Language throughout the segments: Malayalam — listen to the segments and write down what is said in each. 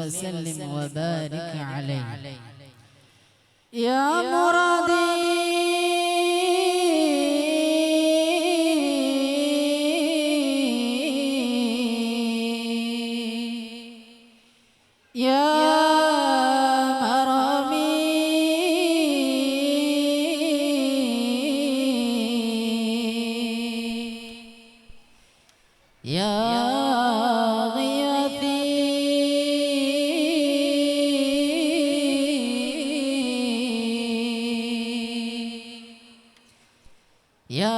وسلم وبارك عليه يا مرادي يا مرامي يا غياثي يا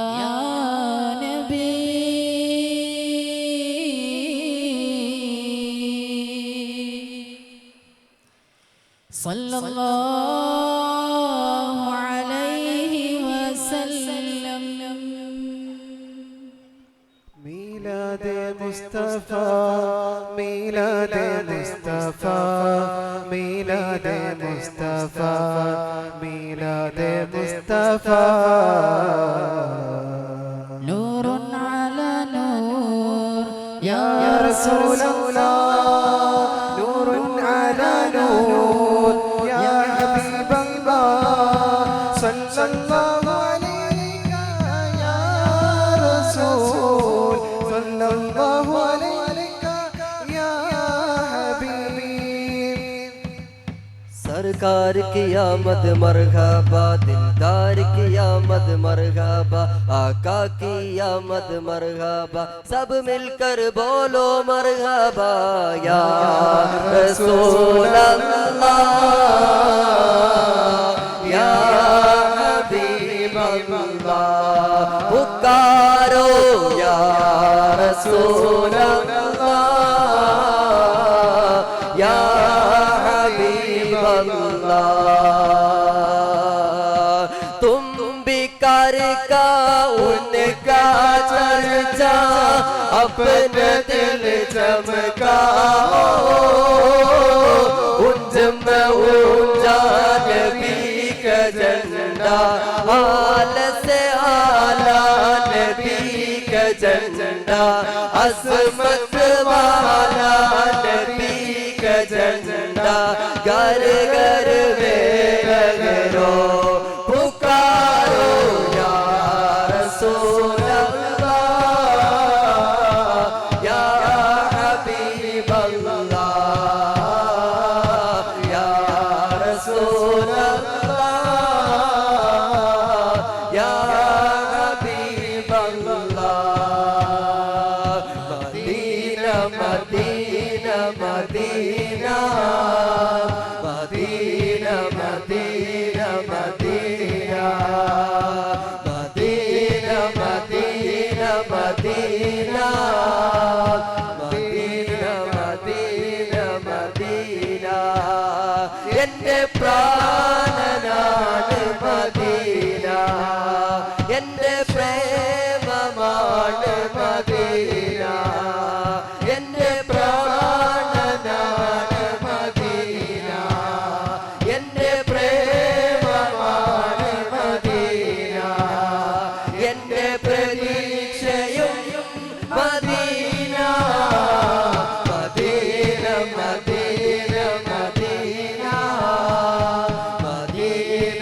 نبي صلى الله عليه وسلم ميلاد مصطفى ميلاد مصطفى ميلاد مصطفى ميلاد مصطفى نور على نور يا رسول الله نور على نور يا حبيب الله صلى الله عليك يا رسول صلى الله عليك يا حبيب सरकार की आमद मरहबा दिलदार की आमद मरहबा आका की आमद मरहबा सब मिलकर बोलो मरहबा या रसूल अल्लाह या हबीब अल्लाह पुकारो या रसूल अल्लाह या तुम भी कर का उनका चर्चा अपने दिल चमकाओ उंज में ऊंचा नबी का झंडा आल से आला नबी का झंडा असमत वाला नबी का झंडा घर घर में लगरो पुकारो या रसूल अल्लाह या हबीब अल्लाह या रसूल अल्लाह या हबीब अल्लाह Madina Madina Madina Madina, Madina, Madina, Madina, Madina, Madina, Madina, Madina, Madina. Ende pranananu Madina, ende premamanu Madina, ende pranananu Madina. Ende premamanu Madina, ende pradikshayum Madina, Madina, Madina, Madina, Madina, Madina,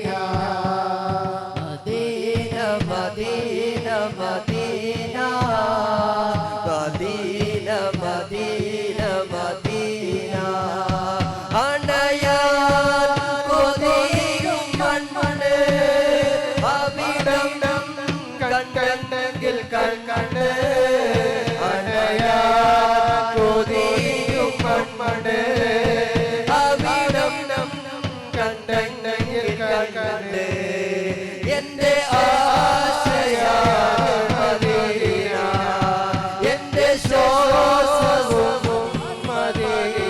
Madina, Madina, Madina, Madina, Madina, Madina, Madina. Anayan kodiyum manmane abidam kandangil kandane Anayan kodiyum manmane abidam kandangil kandane Ende aşayan Madina Ende şosasum Madina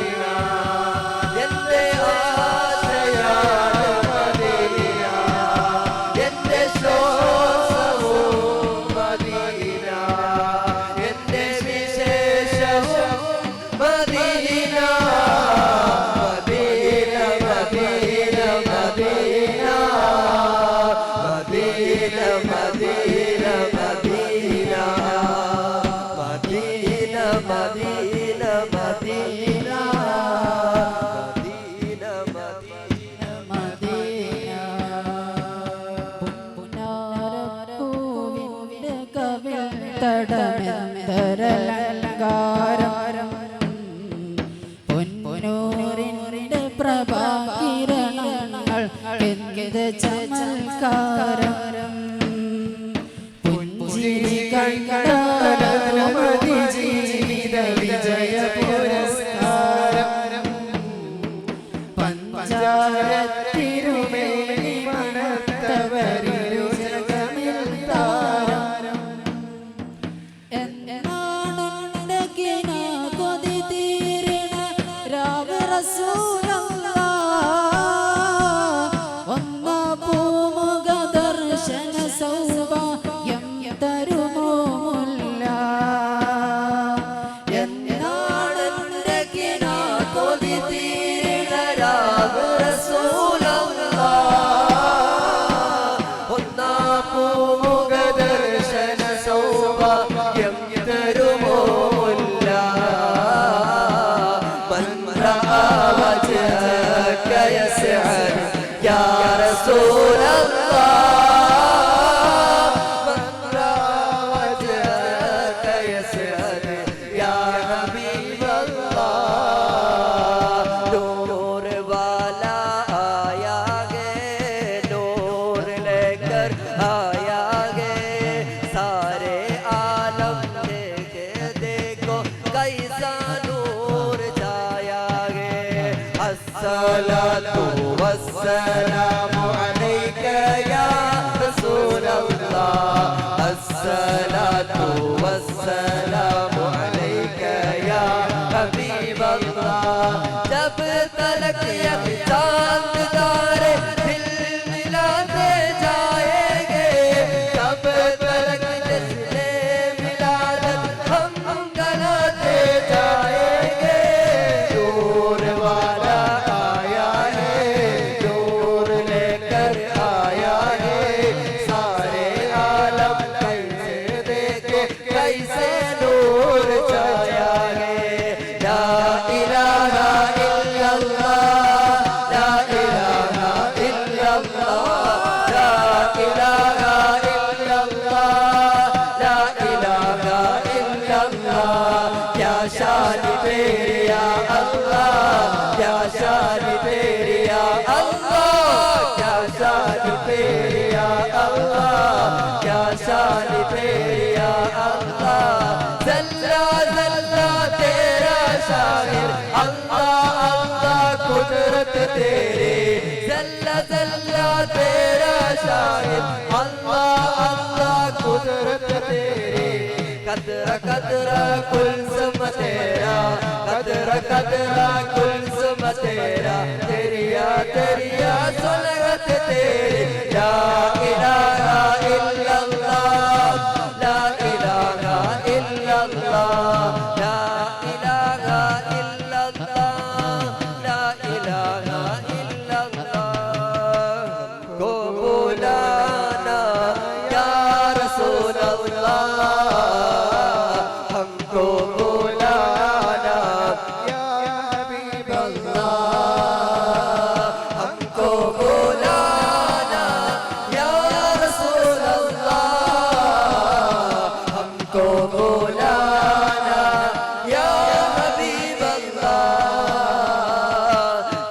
പ്രഭാകിരണങ്ങൾ എന്ത് ചമൽക്കാരം പുഞ്ചിരി കണ്ടാലമതി ജീവിത വിജയ പുരസ്കാരം പഞ്ചാരത്തിരുമേനി മണത്തവരിലു ജഗമിൽ താരം എന്നാണെന്റെ കിന കൊതി തീരണ രാഗ റസൂലല്ലാഹ് ഒന്ന പൂമുഖ ദർശന സൗഭാഗ്യം തരുമോ മുല്ല എന്നാണെന്റെ കിന കൊതി തീരണ രാഗ റസൂലല്ലാഹ് ഒന്നാ പൂമുഖ ദർശന സൗഭാഗ്യം തരുമോ മുല്ല من رأى وجهك يسعد يا رسول الله من رأى وجهك يسعد يا حبيب الله نور والا آیا گے نور لے کر آیا گے سارے عالم دیکھے دیکھو کیسا نور جایا گے الصلاة والسلام عليك يا رسول الله الصلاة والسلام عليك يا حبيب الله جب تلک یک چاند تارے دل ملاتے جائیں گے جب تلک جشن ملادت ہم گلاتے جائیں گے نور والا آیا ہے نور لے کر آیا ہے سارے عالم کیسے دیکھو کیسے نور چھایا ہے لا الہ الا اللہ لا الہ الا اللہ لا الہ الا اللہ لا الہ الا اللہ کیا شان تیری یا اللہ کیا شان تیری یا اللہ کیا شان تیری یا اللہ کیا شان تیری یا اللہ زلہ زلہ تیرا شاعر اللہ اللہ قدرت تیری زلہ زلہ تیرا شاعر اللہ اللہ قدرت تیری قدرہ قدرہ کلثم تیرا قدرہ قدرہ کلثم تیرا تیریا تیریا صلوت تیری لا الہ الا اللہ لا الہ الا اللہ لا الہ الا اللہ لا الہ الا اللہ کو بلانا یا رسول اللہ ہم کو بلانا یا حبیب اللہ ہم کو بلانا یا رسول اللہ ہم کو بلانا یا حبیب اللہ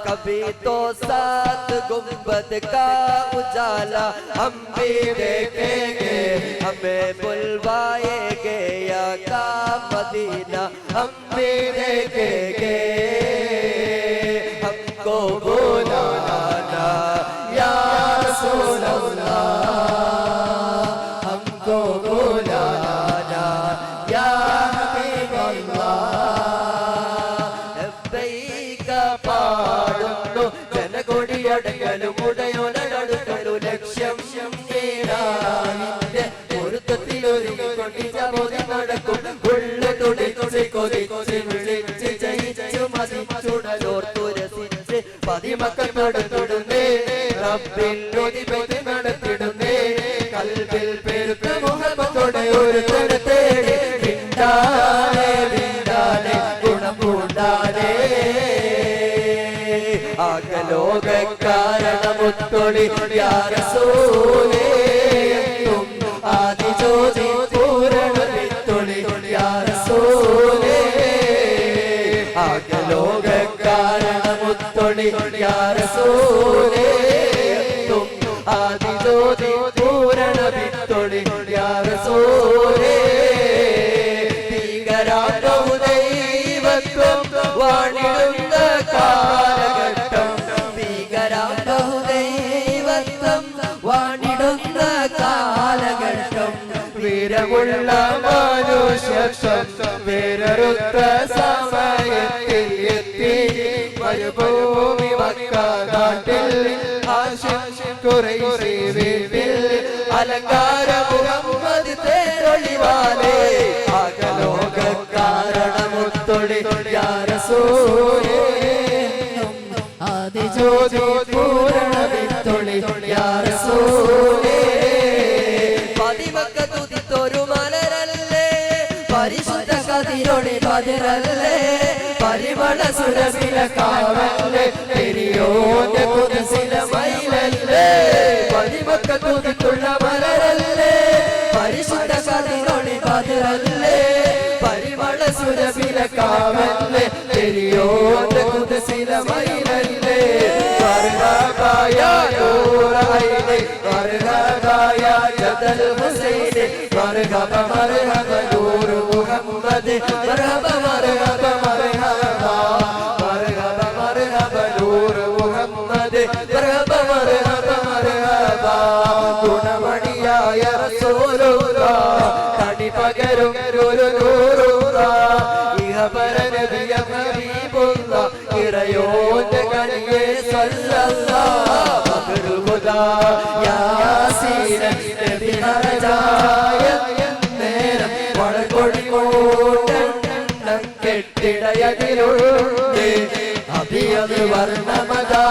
کبھی تو سات گنبد کا اجالا ہم بھی دیکھیں گے ہمیں بلوائیں گے یا کا مدینہ ہم بھی دیکھیں گے ہم کو بلانا یا رسول اللہ ہم کو بلانا یا حبیب اللہ ലബ്ബൈക പാടുന്നു ജനകൊടിയടങ്ങലും ഉടയോനടുക്കലു ലക്ഷ്യം നേടാനിന്റെ പൊരുത്തത്തിലൊരുങ്ങിക്കൊണ്ടിച്ച നടക്കും ഉള്ളു തുടിച്ച് കൊതിച്ച് വിളിച്ച് ജയിച്ചു മതിച്ചുടലോർത്തുരസിച്ച് പതിമക്കളടുത്തിടുന്നേ റബ്ബിൽ ഒതിപതി നടത്തിടുന്നേ കൽബിൽ പെരുത്ത മുഹബത്തോടെ ഒരു തരത്തേടി വിണ്ടാനെ വിണ്ടാനെ ഗുണം പൂണ്ടാനെ ആകലോകക്കാരണമുത്തൊളി യാ റസൂലേ എന്നും ആദിജ്യോതി പൂരണവിത്തൊളി യാ റസൂലേ ആകലോകക്കാരണമു മുത്തൊളി യാ റസൂലേ ആദിജ്യോതി പൂരണ വിത്തൊളി യാ റസൂലേ ഭീകരാബഹുദൈവത്വം വാണിടുന്ന കാലഘട്ടം ഭീകരാബഹുദൈവത്വം വാണിടുന്ന കാലഘട്ടം വീരമുള്ള മനുഷ്യത്വം വേരറുത്ത സമയത്തിൽ എത്തി മരുഭൂമി മക്ക നാട്ടിൽ ഖുറൈശി വീട്ടിൽ അലങ്കാര മുഹമ്മദ് തേരൊളിവാലേ ആകലോക കാരണമുത്തൊളി യാ റസൂലേ ആദിജ്യോതി പൂരണ വിത്തൊളി യാ റസൂലേ പതിമക്ക തുതിത്തൊരു മലരല്ലേ പരിശുദ്ധ കതിരൊളി ബദറല്ലേ പരിമള സുരസില കാവല്ലേ പെരിയോന്റെ കുതിസില മയിലല്ലേ പതിമക്ക തുതിത്തുള്ള മലരല്ലേ പരിശുദ്ധ കതിരൊളി ബദറല്ലേ പരിമള സുരസില കാവല്ലേ പെരിയോന്റെ കുതിസില മയിലല്ലേ മർഹബായ നൂറൈനി മർഹബായ ജദൽ ഹുസൈനി മർഹബ മർഹബ നൂർ മുഹമ്മദ് മർഹബ മർഹബ മർഹബ മർഹബ മർഹബ നൂർ മുഹമ്മദ് മർഹബ മർഹബ മർഹബ ഗുണമണിയായ റസൂലുള്ളാഹ് കണി പകരും ഒരു നൂറുള്ളാഹ് ഇഹപര നബിയ ഹബീബുള്ളാഹ് ഇറയോന്റെ കനിയെ സല്ലല്ലാഹു ബദറുൽ ഹുദാ യാസീൻ നബി ഹറജായ നേരം വളകൊടി കോട്ടം കെട്ടിടയതിലുണ്ട് അഭിയത് വർണ്ണമതാ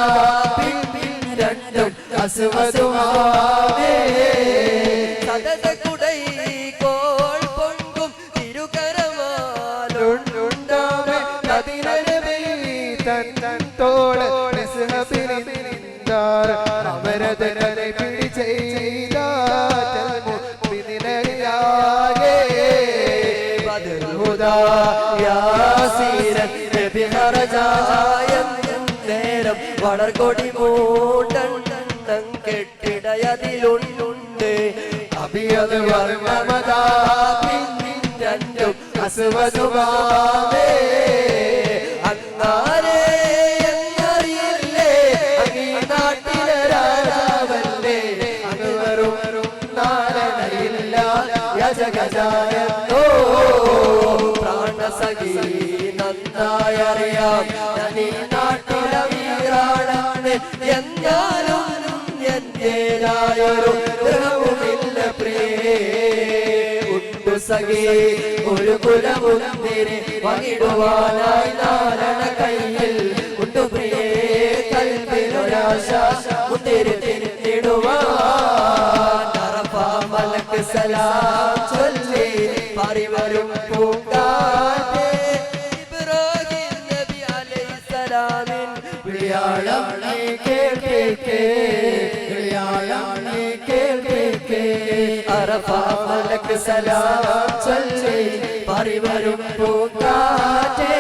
രണ്ടും അസുവസുമാവേ സദതകുടൈ കോൾ പൊങ്കും തിരുകരമാലുണ്ടാവേ അതിനബി തൻ തോള് നിസ്ഹബിനിന്ദാർ അവരതനെ പിടി ചെയ്ത മുഅ്മിനയാകെ ബദറുൽ ഹുദാ യാസീൻ നബി ഹറജായ നേരം വളർകൊടി മൂട്ടം കെട്ടിടയതിലുണ്ട് അഭിയത് വർണ്ണമതാ രണ്ടും അസുവസുമാവേ അങ്ങാരേ എന്നറിയില്ലേ അങ്ങീ നാട്ടിലെ രാജാവല്ലേ അങ്ങ് വെറും നാരണയില്ല യജഗജായെന്നോ പ്രാണസഖി നന്നായറിയാം ഞാനീ നാട്ടിലെ വീരാണെന്ന് എന്നാലും എന്റേതായൊരു ഗ്രഹവുമില്ല പ്രിയേ ഉണ്ടു സഖി ഒരു കുലമുന്തിരി പങ്കിടുവാനായി നാരണ കയ്യിൽ ഉണ്ടു പ്രിയേ കൽപ്പിനൊരാശ മുന്തിരി തിരിഞ്ഞിടുവാൻ അറഫാ മലക്ക് സലാം ചൊല്ലി പരിവരും പൂങ്കാറ്റേ ഇബ്രാഹിം നബി അലൈഹിസ്സലാമിൻ വിളിയാളം നീ കേൾക്കേ വിളിയാളം നീ കേൾക്കേ അറഫാ മലക്ക് സലാം ചൊല്ലി പരിവരും പൂങ്കാറ്റേ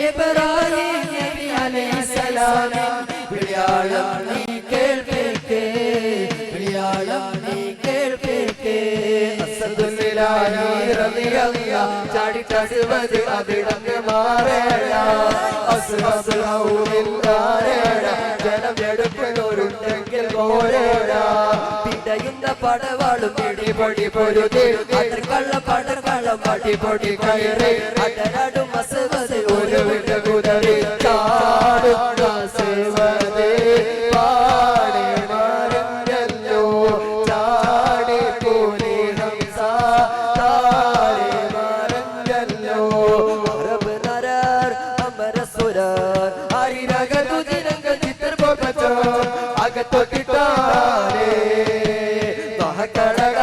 ഇബ്രാഹിം നബി അലൈഹിസ്സലാമിൻ വിളിയാളം നീ കേൾക്കേ വിളിയാളം നീ കേൾക്കേ അസദുല്ലാഹി റളിയല്ലാഹു ചാടിട്ടസുവത് അതിടങ്ങ് മാറേട അസ്ഹബുല്ലൗലില്ലാരേട ജനം എടുക്കുന്നൊരുണ്ടെങ്കിൽ പോരേട പിടയുന്ന പടവാളും പിടിപൊടി പൊരുതി അതിർക്കള്ള പടക്കള്ളം പടിപൊടി കയറി അടരാടും അസുവത് ഒരു വിട്ട കുതറി ചാടുന്ന സുവത് പാടി മറിഞ്ഞല്ലോ ചാടി കൂലി ഹംസ താരി മറിഞ്ഞല്ലോ അറബ് നരർ അമരസുരർ ഹരിരകതു ജിരംഗ ചിത്ര പൊകച്ചോ അകത്തു കിട്ടാരേ മഹകടക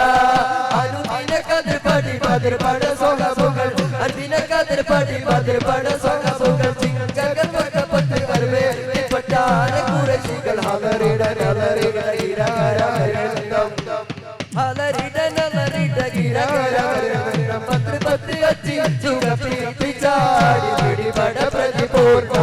അനുദിന കതിർ പടി ബദർ പട സോഹബുകൾ അനുദിന കതിർ പടി ബദർ പട സോഹബുകൾ ചിങ്കകൾ പകപത്ത് കർവേ പട്ടാര ഖുറൈശികൾ ഹലരിട ഹലരിട ഇരകരകരന്തം ഹലരിട നലരിട ഇരകരകരന്തം പത്ര പത്ര അച്ചി ചുഗ പിച്ചാടി പിടി ബട പ്രതിപൂർണ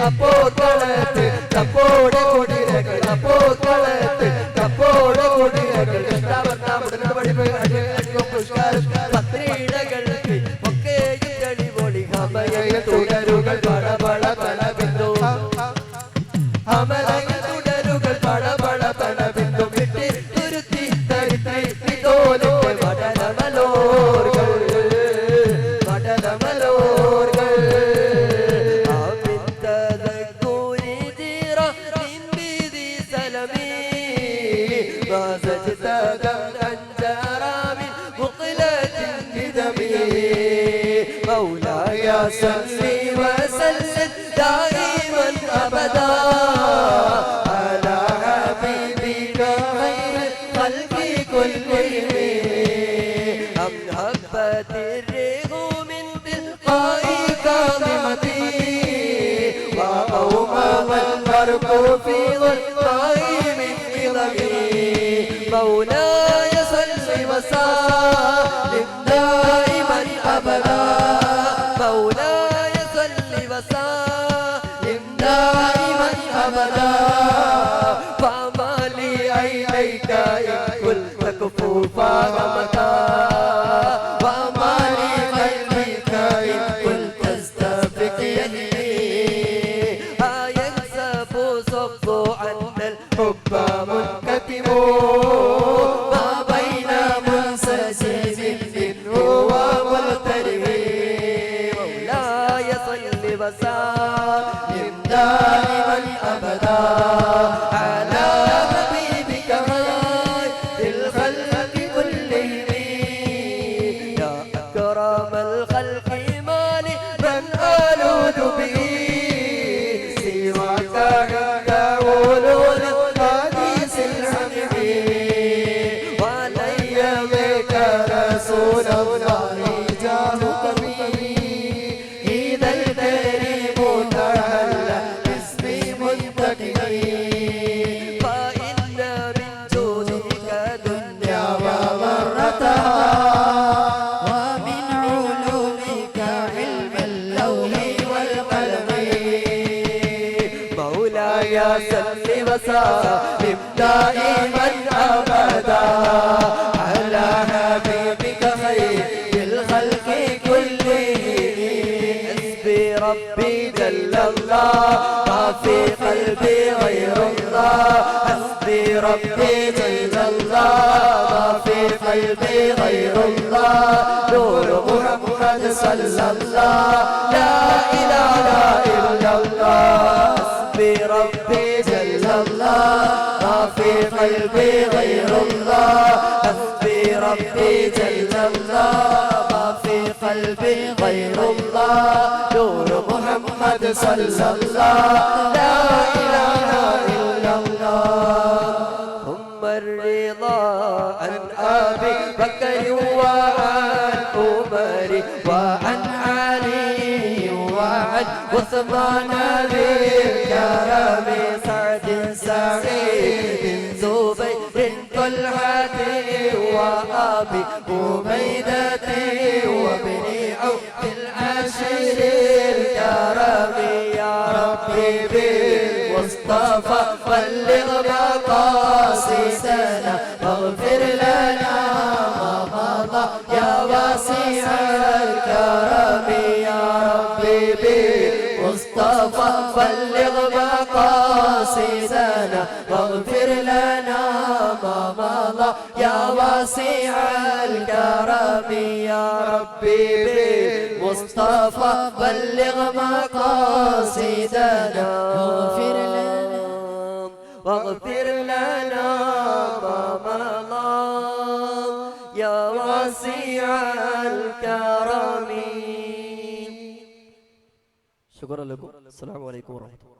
അപ്പോക്കളത്ത് തപ്പോടെ കുടിരകൾ അപ്പോക്കളത്ത് തപ്പോടെ കുടിരകൾ പത്രീടകൾക്ക് ഒക്കെ കളിപൊളി ഹമയ തുടരുകൾ പടപട പടബിന്ദു അമലയ തുടരുകൾ പടപട പടബിന്ദു വിട്ടി തുരുത്തി തരിത്തി തോലുകൾ വടലമലോർകൾ വടലമലോർകൾ ആമിത്തദക്കൂരി ജീറ നിൻബിദി സലമി വാസജ്തദം അഞ്ചറാമിൻ മുഖ്ലത്തിൻ ബിദമി مولاي صل وسلم دائما ابدا على حبيبك خير الخلق كلهم ام هبت الريح من تلقاء كاظمتي وقوم البرق في ظلماء من عظمي مولاي صل وسلم دائما ابدا مولاي صل وسلم دائما ابدا فما لي عينيك ان كنت كفوفا غمدا وما لي قلبك ان كنت تستبق يدي ينسب صف عن الحب منكتم ما بين منسجم منه وملترم مولاي صل وسلم دائما ابدا على حبيبك خير الخلق كلهم يا اكرم الخلق ما لي من الوذ به سواك عند ولول الحديث الحميد ولي بك رسول الله جاهك به إذا الكريم تحلى باسمي منتقمي فإن من جودك دنيا ومرتها ومن علومك علم اللوح والقلم مولاي صل وسلم دائما ابدا على حبيبك خير الخلق كلهم حسبي ربي جل الله ما في قلبي غير الله حسبي ربي جل الله ما في قلبي غير الله نور محمد صلى الله لا اله الا الله حسبي ربي جل الله ما في قلبي غير الله حسبي ربي جل الله ما في قلبي غير الله نور محمد صلى الله لا اله الا الله ثم الرضا عن ابي بكر وعن عمر وعن علي وعن عثمان ذي الكرم سعد سعيد زبير طلحة وأبي عبيدة وابن عوف العشير الكرم يا ربي بالمصطفى بلغ مقاصدنا واغفر لنا ما مضى يا واسع الكرم يا ربي بالمصطفى بلغ مقاصدنا واغفر لنا ما مضى يا واسع الكرم يا ربي بالمصطفى بلغ مقاصدنا واغفر لنا واغفر لنا ما مضى يا واسع الكرم شكرا لكم السلام عليكم ورحمة الله